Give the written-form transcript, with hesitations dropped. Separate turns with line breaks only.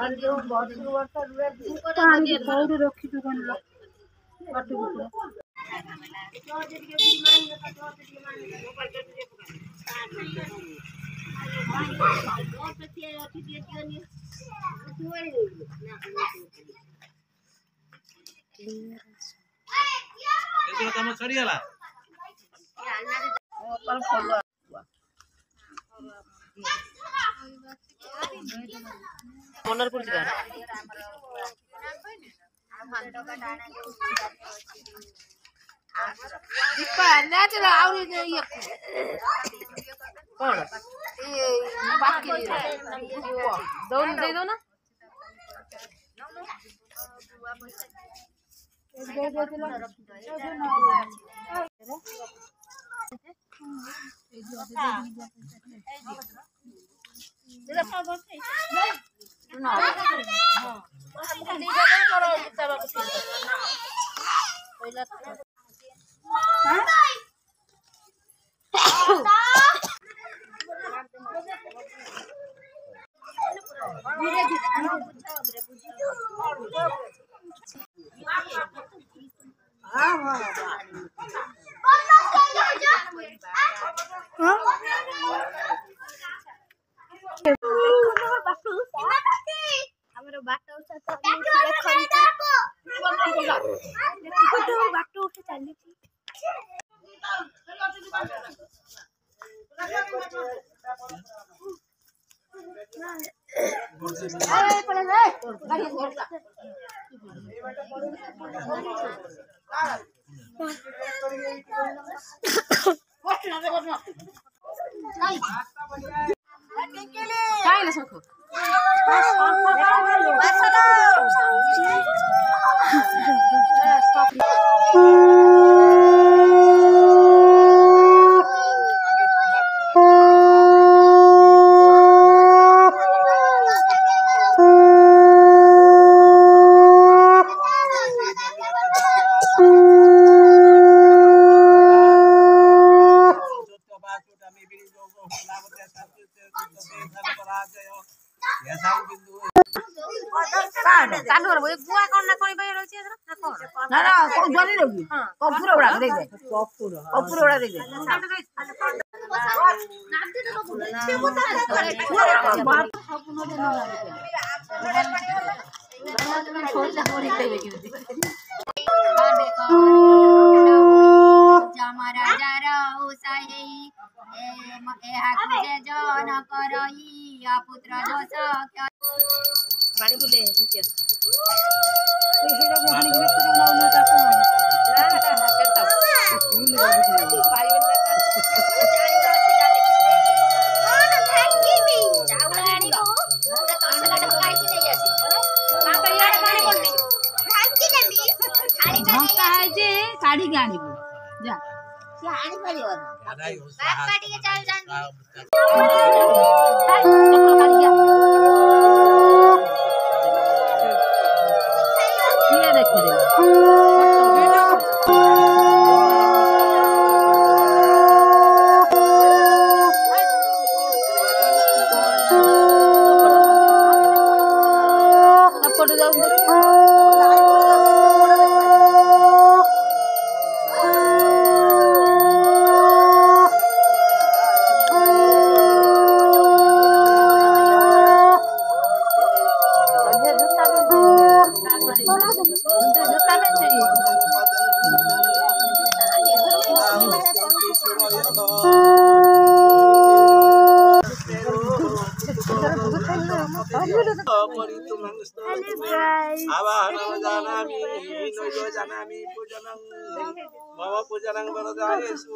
আর जो বছর বছর পানি পৌড়ে রক্ষি দুকান বাটু পুরো
ये काम छड़ियाला
पर फॉलो
मनर पुर जगह दीपा नेचुरल आउरी ये कौन ये बाकी दोन दे दो ना चालू कर एक बुआ कौन ना कोनी भाई रहछि ना कोन ना ना को जली रहबी कपूर उड़ा दे दे कपूर उड़ा दे दे
जमरा जरा उसाई ए हाकुजे जन करई पुत्र दोष
पानी को दे क्या
সেটা গোহানি করে তো নাও না তা কোন
ना करता पानी में
काढ़ी के आनी जा
से आनी परियो बाप काटी के चल जान
ये देखो रे फोटो जाऊ
पूजनम भव पूजनम वरदायेषु